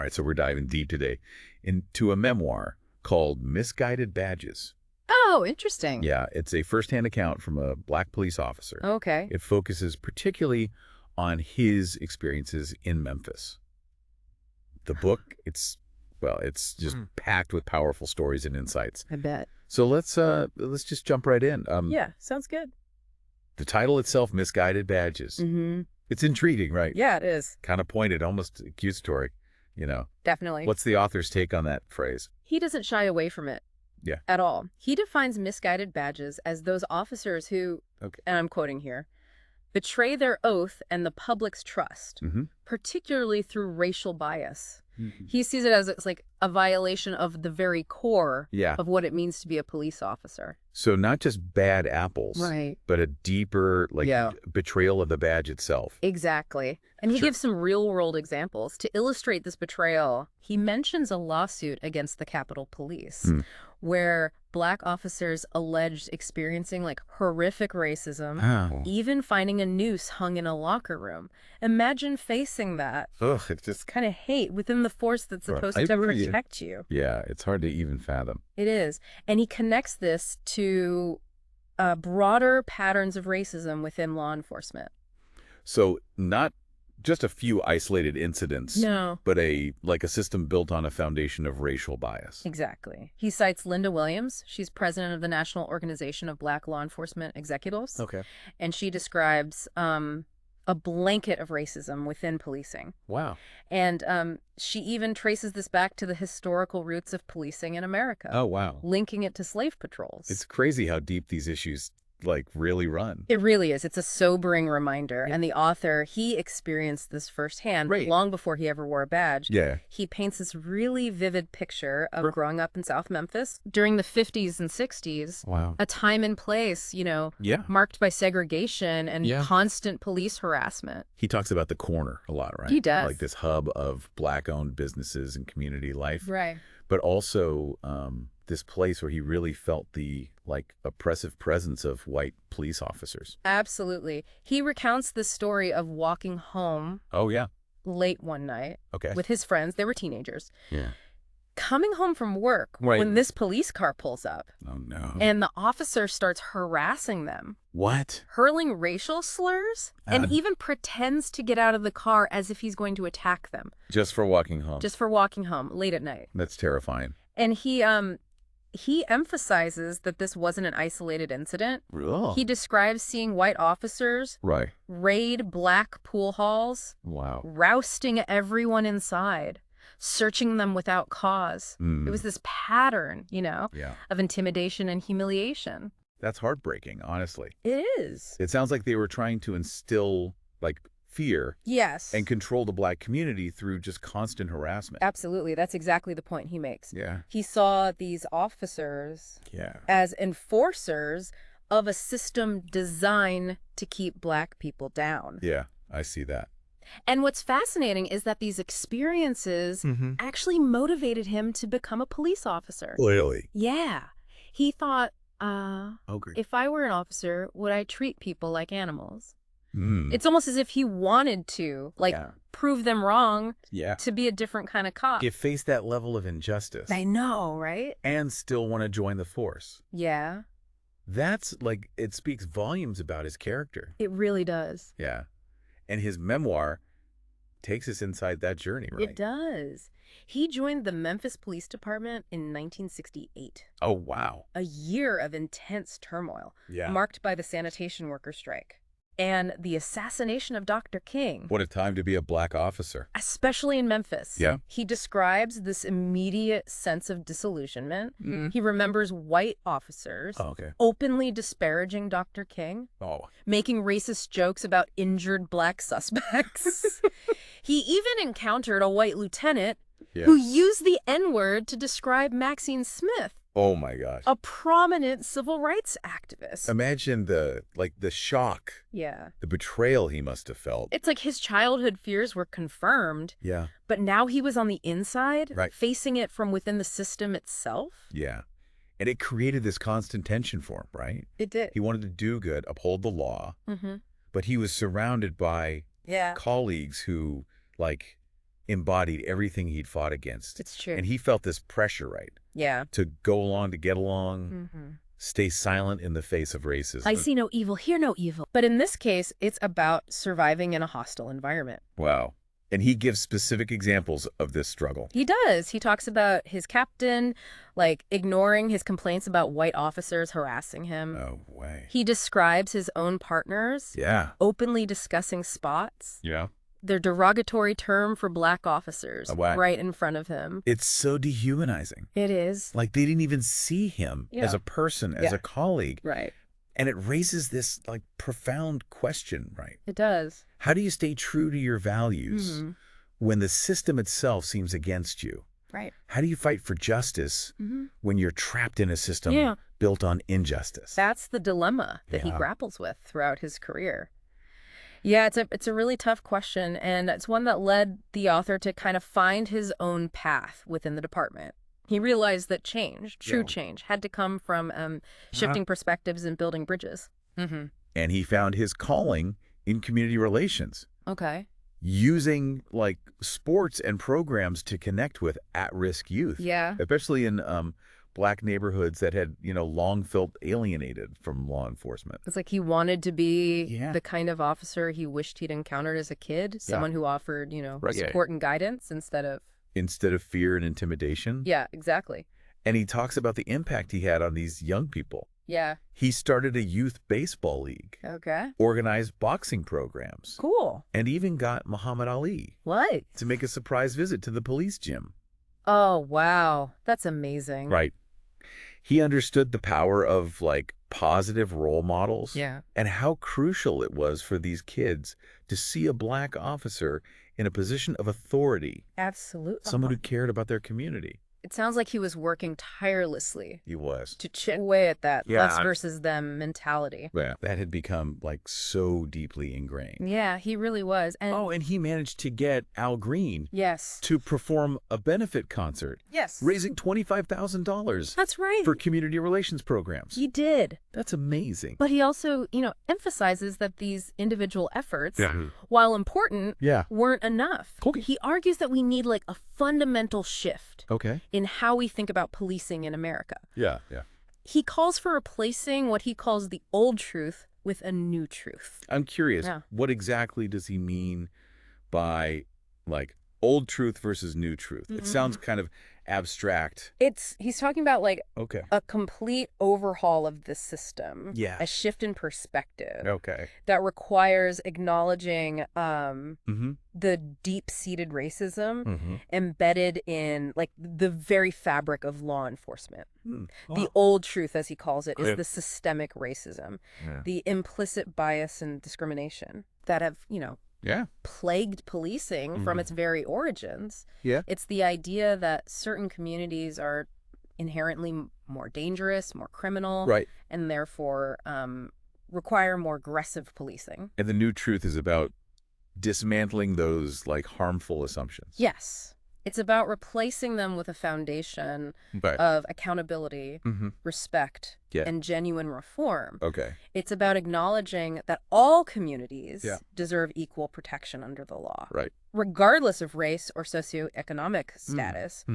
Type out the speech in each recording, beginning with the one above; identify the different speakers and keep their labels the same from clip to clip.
Speaker 1: right, so we're diving deep today into a memoir called Misguided Badges.
Speaker 2: Oh, interesting.
Speaker 1: Yeah, it's a firsthand account from a black police officer.
Speaker 2: Okay.
Speaker 1: It focuses particularly on his experiences in Memphis. The book, it's just packed with powerful stories and insights.
Speaker 2: I bet.
Speaker 1: So let's just jump right in.
Speaker 2: Yeah, sounds good.
Speaker 1: The title itself, Misguided Badges.
Speaker 2: Mm-hmm.
Speaker 1: It's intriguing, right?
Speaker 2: Yeah, it is.
Speaker 1: Kind of pointed, almost accusatory, you know.
Speaker 2: Definitely.
Speaker 1: What's the author's take on that phrase?
Speaker 2: He doesn't shy away from it.
Speaker 1: Yeah.
Speaker 2: At all. He defines misguided badges as those officers who,
Speaker 1: Okay.
Speaker 2: and I'm quoting here, betray their oath and the public's trust, particularly through racial bias. He sees it as it's like a violation of the very core of what it means to be a police officer.
Speaker 1: So not just bad apples,
Speaker 2: Right.
Speaker 1: but a deeper betrayal of the badge itself.
Speaker 2: Exactly. And he gives some real-world examples. To illustrate this betrayal, he mentions a lawsuit against the Capitol Police where black officers alleged experiencing like horrific racism, even finding a noose hung in a locker room. Imagine facing that.
Speaker 1: Ugh, it's just
Speaker 2: Kind of hate within the force that's supposed to protect you.
Speaker 1: Yeah, it's hard to even fathom.
Speaker 2: It is. And he connects this to broader patterns of racism within law enforcement.
Speaker 1: So not just a few isolated incidents,
Speaker 2: No.
Speaker 1: but a system built on a foundation of racial bias.
Speaker 2: Exactly. He cites Linda Williams. She's president of the National Organization of Black Law Enforcement Executives.
Speaker 1: Okay.
Speaker 2: And she describes a blanket of racism within policing.
Speaker 1: Wow.
Speaker 2: And she even traces this back to the historical roots of policing in America.
Speaker 1: Oh, wow.
Speaker 2: Linking it to slave patrols.
Speaker 1: It's crazy how deep these issues really run.
Speaker 2: It really is. It's a sobering reminder. And the author, he experienced this firsthand long before he ever wore a badge.
Speaker 1: Yeah.
Speaker 2: He paints this really vivid picture of growing up in South Memphis during the 50s and 60s.
Speaker 1: Wow.
Speaker 2: A time and place, marked by segregation and constant police harassment.
Speaker 1: He talks about the corner a lot, right?
Speaker 2: He does.
Speaker 1: Like this hub of black-owned businesses and community life.
Speaker 2: Right.
Speaker 1: But also this place where he really felt the oppressive presence of white police officers.
Speaker 2: Absolutely. He recounts the story of walking home late one night with his friends. They were teenagers.
Speaker 1: Yeah.
Speaker 2: Coming home from work when this police car pulls up.
Speaker 1: Oh, no.
Speaker 2: And the officer starts harassing them.
Speaker 1: What?
Speaker 2: Hurling racial slurs and even pretends to get out of the car as if he's going to attack them.
Speaker 1: Just for walking home.
Speaker 2: Just for walking home late at night.
Speaker 1: That's terrifying.
Speaker 2: And he emphasizes that this wasn't an isolated incident.
Speaker 1: Oh.
Speaker 2: He describes seeing white officers raid black pool halls, rousting everyone inside, searching them without cause. It was this pattern, of intimidation and humiliation.
Speaker 1: That's heartbreaking, honestly.
Speaker 2: It is.
Speaker 1: It sounds like they were trying to instill fear and control the black community through just constant harassment.
Speaker 2: Absolutely. That's exactly the point he makes.
Speaker 1: Yeah.
Speaker 2: He saw these officers as enforcers of a system designed to keep black people down.
Speaker 1: Yeah, I see that.
Speaker 2: And what's fascinating is that these experiences actually motivated him to become a police officer.
Speaker 1: Really?
Speaker 2: Yeah. He thought, if I were an officer, would I treat people like animals? It's almost as if he wanted to, prove them wrong to be a different kind of cop.
Speaker 1: You face that level of injustice.
Speaker 2: I know, right?
Speaker 1: And still want to join the force.
Speaker 2: Yeah.
Speaker 1: That's it speaks volumes about his character.
Speaker 2: It really does.
Speaker 1: Yeah. And his memoir takes us inside that journey, right?
Speaker 2: It does. He joined the Memphis Police Department in 1968.
Speaker 1: Oh, wow.
Speaker 2: A year of intense turmoil,
Speaker 1: Yeah.
Speaker 2: marked by the sanitation worker strike and the assassination of Dr. King.
Speaker 1: What a time to be a black officer.
Speaker 2: Especially in Memphis.
Speaker 1: Yeah.
Speaker 2: He describes this immediate sense of disillusionment. He remembers white officers openly disparaging Dr. King, making racist jokes about injured black suspects. He even encountered a white lieutenant who used the N-word to describe Maxine Smith.
Speaker 1: Oh, my gosh.
Speaker 2: A prominent civil rights activist.
Speaker 1: Imagine the shock.
Speaker 2: Yeah.
Speaker 1: The betrayal he must have felt.
Speaker 2: It's like his childhood fears were confirmed.
Speaker 1: Yeah.
Speaker 2: But now he was on the inside,
Speaker 1: Right.
Speaker 2: facing it from within the system itself.
Speaker 1: Yeah. And it created this constant tension for him, right?
Speaker 2: It did.
Speaker 1: He wanted to do good, uphold the law, but he was surrounded by colleagues who, embodied everything he'd fought against.
Speaker 2: It's true.
Speaker 1: And he felt this pressure, right?
Speaker 2: Yeah.
Speaker 1: To go along, to get along, stay silent in the face of racism.
Speaker 2: I see no evil, hear no evil. But in this case, it's about surviving in a hostile environment.
Speaker 1: Wow. And he gives specific examples of this struggle.
Speaker 2: He does. He talks about his captain, like, ignoring his complaints about white officers harassing him.
Speaker 1: No way.
Speaker 2: He describes his own partners.
Speaker 1: Yeah.
Speaker 2: Openly discussing spots.
Speaker 1: Yeah.
Speaker 2: Their derogatory term for black officers right in front of him.
Speaker 1: It's so dehumanizing.
Speaker 2: It is.
Speaker 1: Like, they didn't even see him as a person, as a colleague.
Speaker 2: Right.
Speaker 1: And it raises this, like, profound question, right?
Speaker 2: It does.
Speaker 1: How do you stay true to your values when the system itself seems against you?
Speaker 2: Right.
Speaker 1: How do you fight for justice when you're trapped in a system built on injustice?
Speaker 2: That's the dilemma that he grapples with throughout his career. Yeah, it's a really tough question, and it's one that led the author to kind of find his own path within the department. He realized that change, true change, had to come from shifting perspectives and building bridges.
Speaker 1: And he found his calling in community relations.
Speaker 2: Okay.
Speaker 1: Using, like, sports and programs to connect with at-risk youth.
Speaker 2: Yeah.
Speaker 1: Especially in Black neighborhoods that had, long felt alienated from law enforcement.
Speaker 2: It's like he wanted to be the kind of officer he wished he'd encountered as a kid. Someone who offered, support and guidance instead of
Speaker 1: fear and intimidation.
Speaker 2: Yeah, exactly.
Speaker 1: And he talks about the impact he had on these young people.
Speaker 2: Yeah.
Speaker 1: He started a youth baseball league.
Speaker 2: Okay.
Speaker 1: Organized boxing programs.
Speaker 2: Cool.
Speaker 1: And even got Muhammad Ali.
Speaker 2: What?
Speaker 1: To make a surprise visit to the police gym.
Speaker 2: Oh, wow. That's amazing.
Speaker 1: Right. He understood the power of, like, positive role models.
Speaker 2: Yeah.
Speaker 1: And how crucial it was for these kids to see a Black officer in a position of authority.
Speaker 2: Absolutely.
Speaker 1: Someone who cared about their community.
Speaker 2: It sounds like he was working tirelessly.
Speaker 1: He was.
Speaker 2: To chip away at that us versus them mentality.
Speaker 1: Yeah. That had become, like, so deeply ingrained.
Speaker 2: Yeah, he really was.
Speaker 1: And he managed to get Al Green to perform a benefit concert.
Speaker 2: Yes.
Speaker 1: Raising $25,000.
Speaker 2: That's right.
Speaker 1: For community relations programs.
Speaker 2: He did.
Speaker 1: That's amazing.
Speaker 2: But he also, emphasizes that these individual efforts, while important, weren't enough.
Speaker 1: Okay.
Speaker 2: He argues that we need, like, a fundamental shift.
Speaker 1: Okay.
Speaker 2: In how we think about policing in America.
Speaker 1: Yeah.
Speaker 2: He calls for replacing what he calls the old truth with a new truth.
Speaker 1: I'm curious, what exactly does he mean by, like, old truth versus new truth? It sounds kind of abstract.
Speaker 2: He's talking about, like, a complete overhaul of the system.
Speaker 1: Yeah.
Speaker 2: A shift in perspective.
Speaker 1: Okay.
Speaker 2: That requires acknowledging the deep-seated racism embedded in, like, the very fabric of law enforcement. The old truth, as he calls it, is the systemic racism, the implicit bias and discrimination that have, plagued policing from its very origins.
Speaker 1: Yeah.
Speaker 2: It's the idea that certain communities are inherently more dangerous, more criminal, and therefore require more aggressive policing.
Speaker 1: And the new truth is about dismantling those, like, harmful assumptions.
Speaker 2: Yes. It's about replacing them with a foundation of accountability, respect, and genuine reform.
Speaker 1: Okay.
Speaker 2: It's about acknowledging that all communities deserve equal protection under the law, regardless of race or socioeconomic status.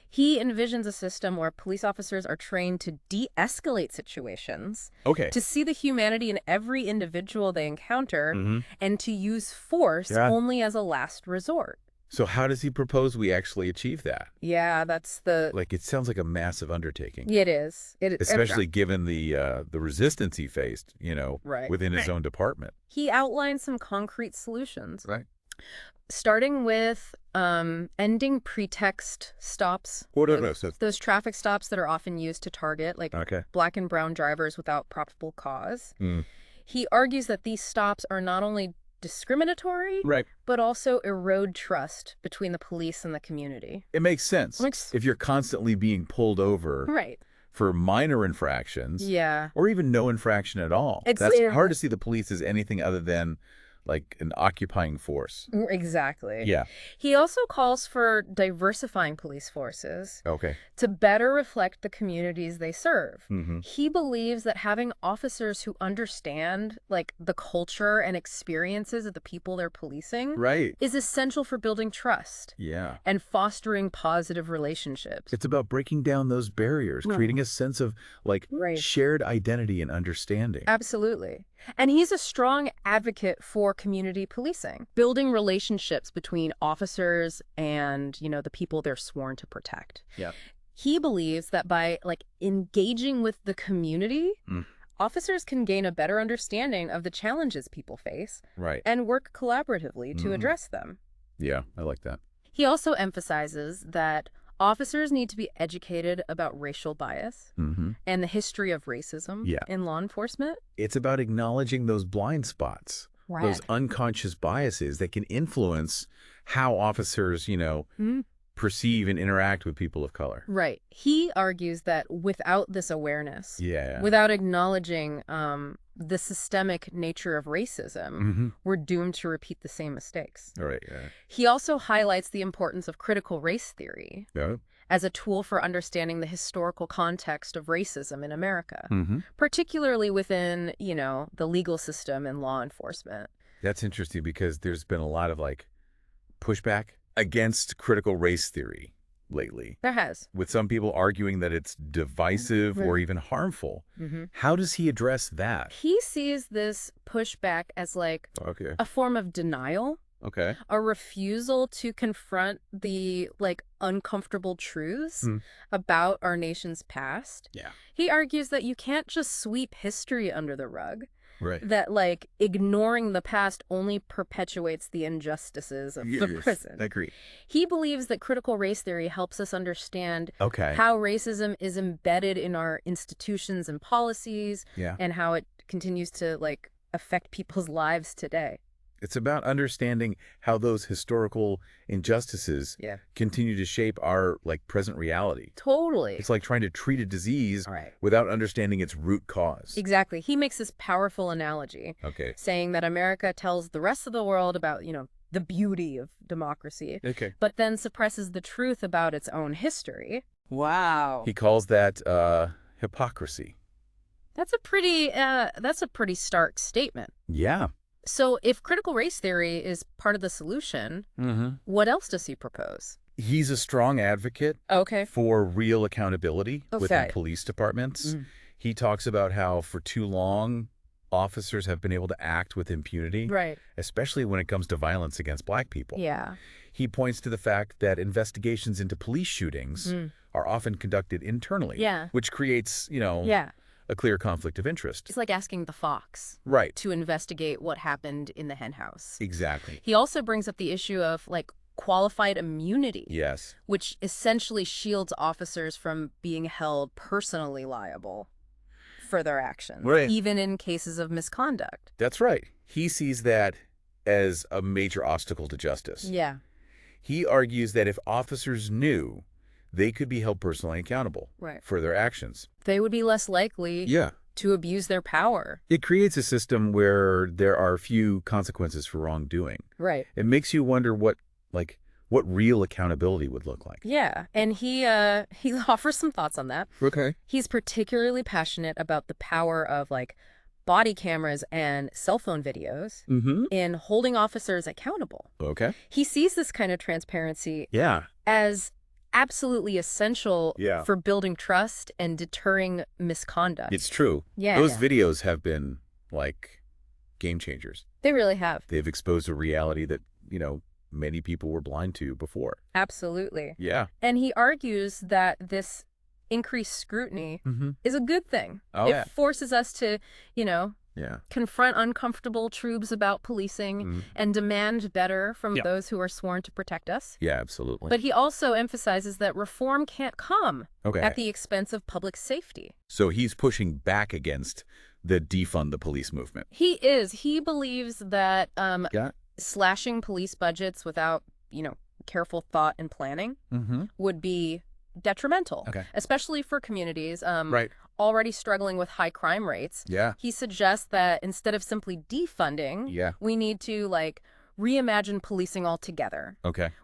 Speaker 2: He envisions a system where police officers are trained to de-escalate situations, to see the humanity in every individual they encounter, and to use force only as a last resort.
Speaker 1: So how does he propose we actually achieve that?
Speaker 2: Yeah, that's the...
Speaker 1: Like, it sounds like a massive undertaking.
Speaker 2: It is.
Speaker 1: Especially given the resistance he faced, within his own department.
Speaker 2: He outlined some concrete solutions.
Speaker 1: Right.
Speaker 2: Starting with ending pretext stops. Those traffic stops that are often used to target, like, Black and brown drivers without probable cause. He argues that these stops are not only discriminatory, but also erode trust between the police and the community.
Speaker 1: It makes sense. If you're constantly being pulled over for minor infractions, or even no infraction at all, that's hard to see the police as anything other than, like an occupying force.
Speaker 2: Exactly.
Speaker 1: Yeah.
Speaker 2: He also calls for diversifying police forces to better reflect the communities they serve. He believes that having officers who understand like the culture and experiences of the people they're policing is essential for building trust and fostering positive relationships.
Speaker 1: It's about breaking down those barriers, creating a sense of like shared identity and understanding.
Speaker 2: Absolutely. And he's a strong advocate for community policing, building relationships between officers and, you know, the people they're sworn to protect.
Speaker 1: Yeah.
Speaker 2: He believes that by like engaging with the community, officers can gain a better understanding of the challenges people face and work collaboratively to address them.
Speaker 1: Yeah, I like that.
Speaker 2: He also emphasizes that officers need to be educated about racial bias and the history of racism in law enforcement.
Speaker 1: It's about acknowledging those blind spots, those unconscious biases that can influence how officers, you know, perceive and interact with people of color.
Speaker 2: Right. He argues that without this awareness, without acknowledging the systemic nature of racism, we're doomed to repeat the same mistakes. He also highlights the importance of critical race theory as a tool for understanding the historical context of racism in America, particularly within, you know, the legal system and law enforcement.
Speaker 1: That's interesting because there's been a lot of like pushback against critical race theory lately.
Speaker 2: There has.
Speaker 1: With some people arguing that it's divisive or even harmful. How does he address that?
Speaker 2: He sees this pushback as like a form of denial. A refusal to confront the like uncomfortable truths about our nation's past. He argues that you can't just sweep history under the rug. That like ignoring the past only perpetuates the injustices of the present.
Speaker 1: I agree.
Speaker 2: He believes that critical race theory helps us understand how racism is embedded in our institutions and policies and how it continues to like affect people's lives today.
Speaker 1: It's about understanding how those historical injustices continue to shape our like present reality.
Speaker 2: Totally.
Speaker 1: It's like trying to treat a disease without understanding its root cause.
Speaker 2: Exactly. He makes this powerful analogy, saying that America tells the rest of the world about, you know, the beauty of democracy, but then suppresses the truth about its own history. Wow.
Speaker 1: He calls that hypocrisy.
Speaker 2: That's a pretty stark statement.
Speaker 1: Yeah.
Speaker 2: So if critical race theory is part of the solution, what else does he propose?
Speaker 1: He's a strong advocate for real accountability within police departments. He talks about how for too long, officers have been able to act with impunity, especially when it comes to violence against Black people. He points to the fact that investigations into police shootings are often conducted internally, which creates, you know, a clear conflict of interest.
Speaker 2: It's like asking the fox to investigate what happened in the henhouse.
Speaker 1: Exactly.
Speaker 2: He also brings up the issue of like qualified immunity. Which essentially shields officers from being held personally liable for their actions, even in cases of misconduct.
Speaker 1: That's right. He sees that as a major obstacle to justice. He argues that if officers knew they could be held personally accountable for their actions,
Speaker 2: they would be less likely to abuse their power.
Speaker 1: It creates a system where there are few consequences for wrongdoing. It makes you wonder what real accountability would look like.
Speaker 2: And he offers some thoughts on that. He's particularly passionate about the power of like body cameras and cell phone videos in holding officers accountable. He sees this kind of transparency as absolutely essential for building trust and deterring misconduct.
Speaker 1: It's true. Those videos have been like game changers.
Speaker 2: They really have.
Speaker 1: They've exposed a reality that, you know, many people were blind to before.
Speaker 2: Absolutely. And he argues that this increased scrutiny is a good thing. It forces us to, you know, confront uncomfortable truths about policing and demand better from those who are sworn to protect us.
Speaker 1: Absolutely.
Speaker 2: But he also emphasizes that reform can't come at the expense of public safety.
Speaker 1: So he's pushing back against the defund the police movement.
Speaker 2: He is. He believes that slashing police budgets without, you know, careful thought and planning would be detrimental, especially for communities already struggling with high crime rates. He suggests that instead of simply defunding, we need to, like, reimagine policing altogether.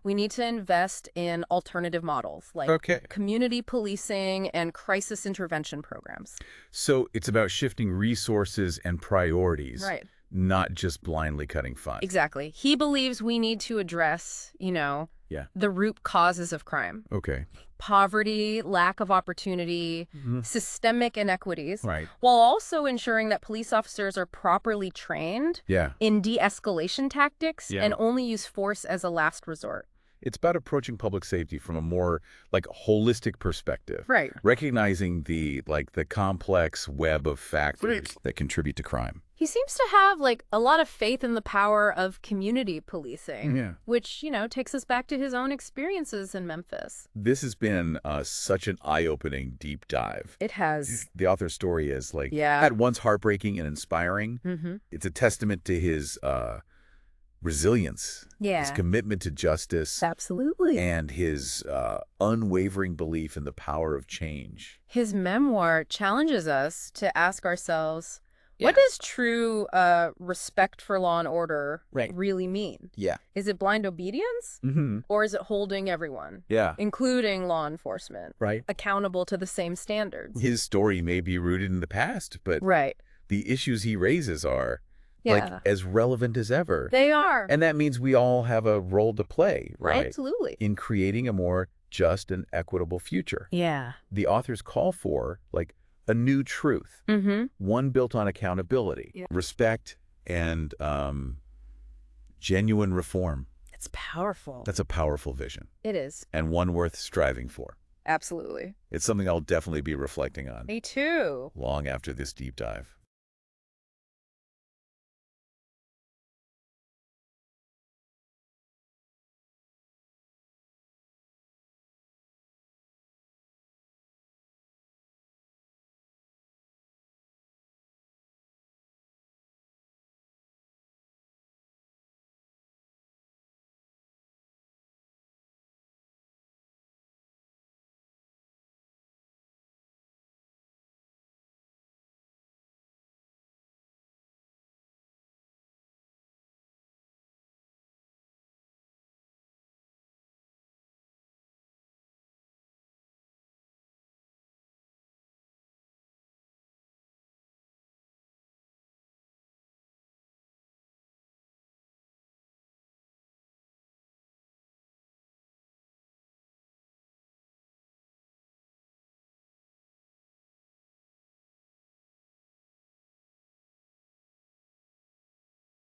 Speaker 2: We need to invest in alternative models like community policing and crisis intervention programs.
Speaker 1: So it's about shifting resources and priorities, not just blindly cutting funds.
Speaker 2: Exactly. He believes we need to address, the root causes of crime. Poverty, lack of opportunity, systemic inequities, while also ensuring that police officers are properly trained in de-escalation tactics and only use force as a last resort.
Speaker 1: It's about approaching public safety from a more, like, holistic perspective. Recognizing the complex web of factors that contribute to crime.
Speaker 2: He seems to have, like, a lot of faith in the power of community policing, which, takes us back to his own experiences in Memphis.
Speaker 1: This has been such an eye-opening deep dive.
Speaker 2: It has.
Speaker 1: The author's story is, like, at once heartbreaking and inspiring. It's a testament to his resilience, his commitment to justice.
Speaker 2: Absolutely.
Speaker 1: And his unwavering belief in the power of change.
Speaker 2: His memoir challenges us to ask ourselves, what does true respect for law and order really mean? Is it blind obedience? Or is it holding everyone, including law enforcement, accountable to the same standards?
Speaker 1: His story may be rooted in the past, but the issues he raises are like as relevant as ever.
Speaker 2: They are.
Speaker 1: And that means we all have a role to play,
Speaker 2: Absolutely.
Speaker 1: in creating a more just and equitable future. The author's call for, like, a new truth, one built on accountability, respect, and genuine reform.
Speaker 2: It's powerful.
Speaker 1: That's a powerful vision.
Speaker 2: It is.
Speaker 1: And one worth striving for.
Speaker 2: Absolutely.
Speaker 1: It's something I'll definitely be reflecting on.
Speaker 2: Me too.
Speaker 1: Long after this deep dive.